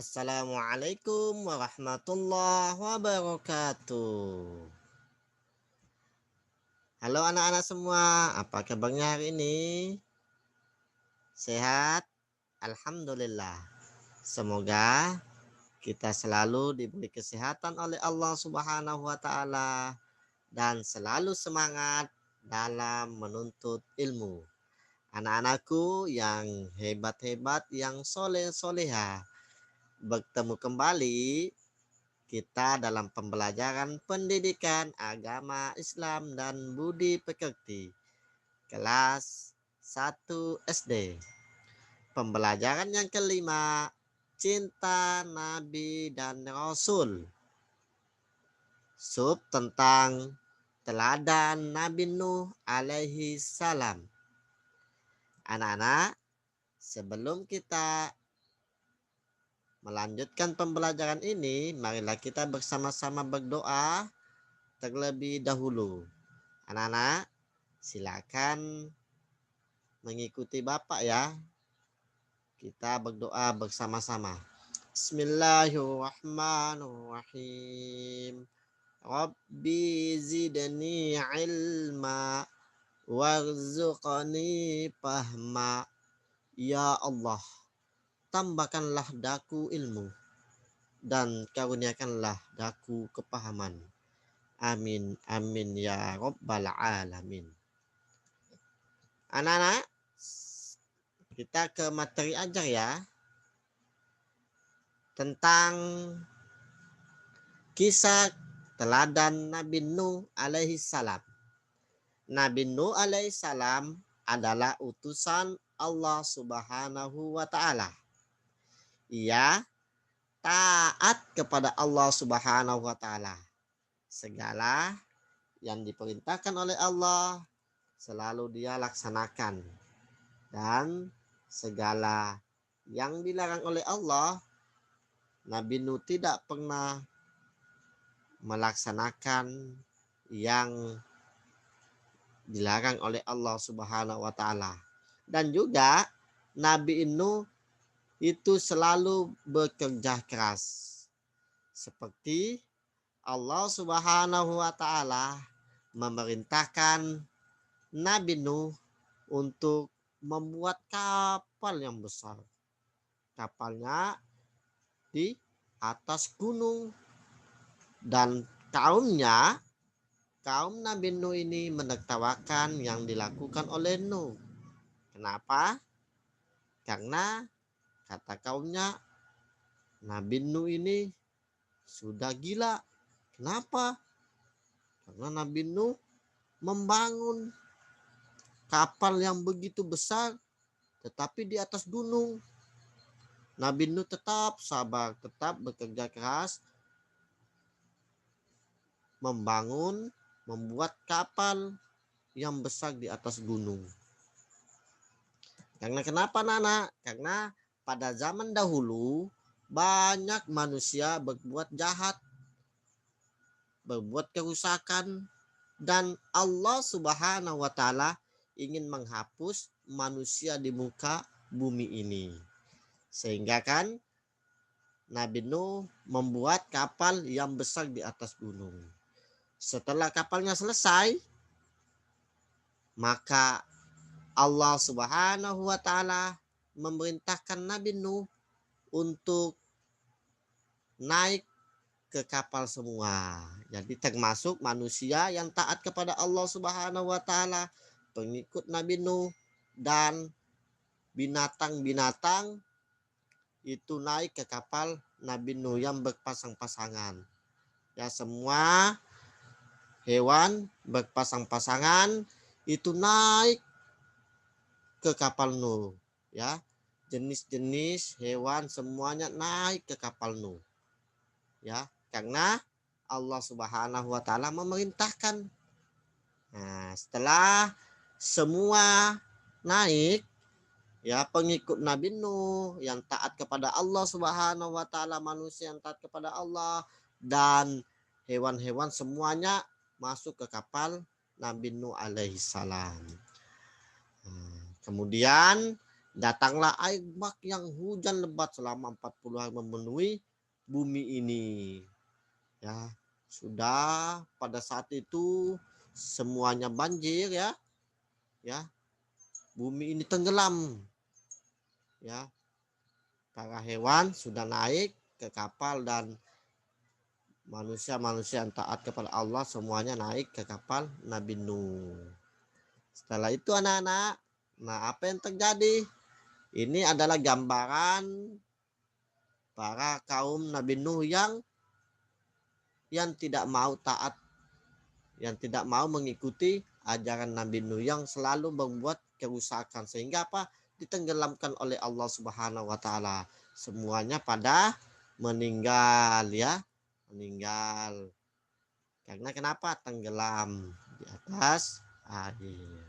Assalamualaikum warahmatullahi wabarakatuh. Halo anak-anak semua, apa kabarnya hari ini? Sehat? Alhamdulillah. Semoga kita selalu diberi kesehatan oleh Allah Subhanahu wa taala dan selalu semangat dalam menuntut ilmu. Anak-anakku yang hebat-hebat, yang soleh-soleha, bertemu kembali kita dalam pembelajaran pendidikan agama Islam dan budi pekerti kelas 1 SD. Pembelajaran yang kelima, cinta Nabi dan Rasul. Sub tentang teladan Nabi Nuh alaihi salam. Anak-anak, sebelum kita melanjutkan pembelajaran ini, marilah kita bersama-sama berdoa terlebih dahulu. Anak-anak, silakan mengikuti Bapak ya. Kita berdoa bersama-sama. Bismillahirrahmanirrahim. Rabbi zidni ilma warzuqni fahma. Ya Allah, tambahkanlah daku ilmu dan karuniakanlah daku kepahaman. Amin, amin ya rabbal alamin. Anak-anak, kita ke materi ajar ya. Tentang kisah teladan Nabi Nuh alaihi salam. Nabi Nuh alaihi salam adalah utusan Allah Subhanahu wa taala. Ia taat kepada Allah Subhanahu wa taala. Segala yang diperintahkan oleh Allah selalu dia laksanakan, dan segala yang dilarang oleh Allah, Nabi Nuh tidak pernah melaksanakan yang dilarang oleh Allah Subhanahu wa taala. Dan juga Nabi Nuh itu selalu bekerja keras. Seperti Allah Subhanahu wa taala memerintahkan Nabi Nuh untuk membuat kapal yang besar. Kapalnya di atas gunung, dan kaum Nabi Nuh ini menertawakan yang dilakukan oleh Nuh. Kenapa? Karena kata kaumnya, Nabi Nuh ini sudah gila. Kenapa? Karena Nabi Nuh membangun kapal yang begitu besar tetapi di atas gunung. Nabi Nuh tetap sabar, tetap bekerja keras membuat kapal yang besar di atas gunung. Karena kenapa, Nana? Karena pada zaman dahulu banyak manusia berbuat jahat, berbuat kerusakan, dan Allah Subhanahu wa taala ingin menghapus manusia di muka bumi ini. Sehingga kan Nabi Nuh membuat kapal yang besar di atas gunung. Setelah kapalnya selesai, maka Allah Subhanahu wa taala memerintahkan Nabi Nuh untuk naik ke kapal semua. Jadi termasuk manusia yang taat kepada Allah Subhanahu wa taala, pengikut Nabi Nuh, dan binatang-binatang itu naik ke kapal Nabi Nuh yang berpasang-pasangan. Ya, semua hewan berpasang-pasangan itu naik ke kapal Nuh, ya. Jenis-jenis hewan semuanya naik ke kapal Nuh. Ya, karena Allah Subhanahu wa taala memerintahkan. Nah, setelah semua naik, ya, pengikut Nabi Nuh yang taat kepada Allah Subhanahu wa taala, manusia yang taat kepada Allah, dan hewan-hewan semuanya masuk ke kapal Nabi Nuh alaihi salam. Kemudian datanglah air bah yang hujan lebat selama 40 hari memenuhi bumi ini. Ya, sudah pada saat itu semuanya banjir ya. Ya, bumi ini tenggelam. Ya, para hewan sudah naik ke kapal dan manusia-manusia yang taat kepada Allah semuanya naik ke kapal Nabi Nuh. Setelah itu anak-anak, nah apa yang terjadi? Ini adalah gambaran para kaum Nabi Nuh yang tidak mau taat, yang tidak mau mengikuti ajaran Nabi Nuh, yang selalu membuat kerusakan sehingga apa? Ditenggelamkan oleh Allah Subhanahu wa taala. Semuanya pada meninggal ya, meninggal. Karena kenapa? Tenggelam di atas air.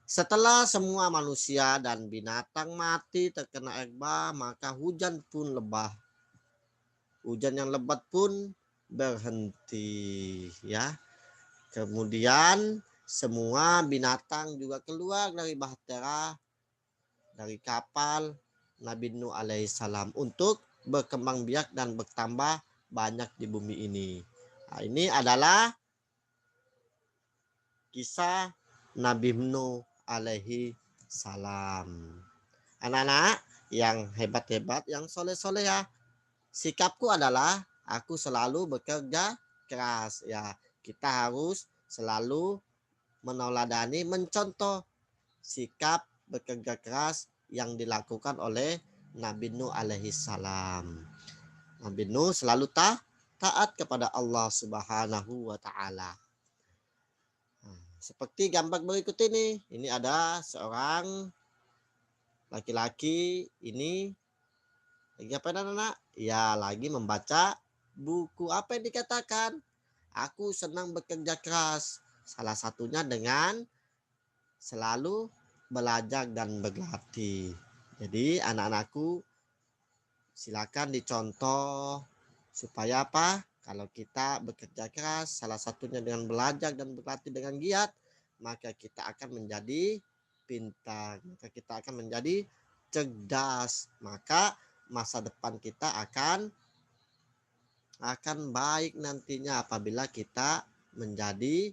Setelah semua manusia dan binatang mati terkena air bah, maka hujan pun lebat. Hujan yang lebat pun berhenti ya. Kemudian semua binatang juga keluar dari bahtera, dari kapal Nabi Nuh alaihissalam untuk berkembang biak dan bertambah banyak di bumi ini. Nah, ini adalah kisah Nabi Nuh alaihi salam. Anak-anak yang hebat-hebat, yang soleh-soleh ya. Sikapku adalah aku selalu bekerja keras ya. Kita harus selalu meneladani, mencontoh sikap bekerja keras yang dilakukan oleh Nabi Nuh alaihi salam. Nabi Nuh selalu taat kepada Allah Subhanahu wa taala. Seperti gambar berikut ini ada seorang laki-laki ini lagi apa anak-anak? Ya lagi membaca buku. Apa yang dikatakan? Aku senang bekerja keras. Salah satunya dengan selalu belajar dan berlatih. Jadi anak-anakku silakan dicontoh supaya apa? Kalau kita bekerja keras, salah satunya dengan belajar dan berlatih dengan giat, maka kita akan menjadi pintar, maka kita akan menjadi cerdas, maka masa depan kita akan baik nantinya apabila kita menjadi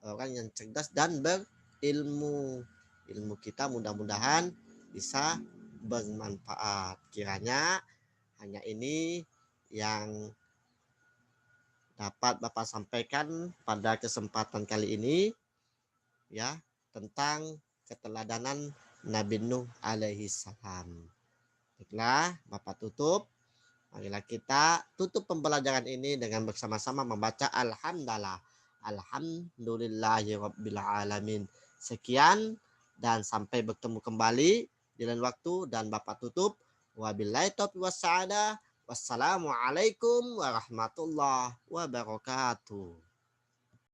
orang yang cerdas dan berilmu. Ilmu kita mudah-mudahan bisa bermanfaat. Kiranya hanya ini yang dapat Bapak sampaikan pada kesempatan kali ini ya, tentang keteladanan Nabi Nuh alaihi salam. Baiklah, Bapak tutup. Marilah kita tutup pembelajaran ini dengan bersama-sama membaca Alhamdulillah. Alhamdulillahirabbil alamin. Sekian dan sampai bertemu kembali di lain waktu, dan Bapak tutup. Wabillahi taufiq wassadah. Wassalamualaikum warahmatullahi wabarakatuh.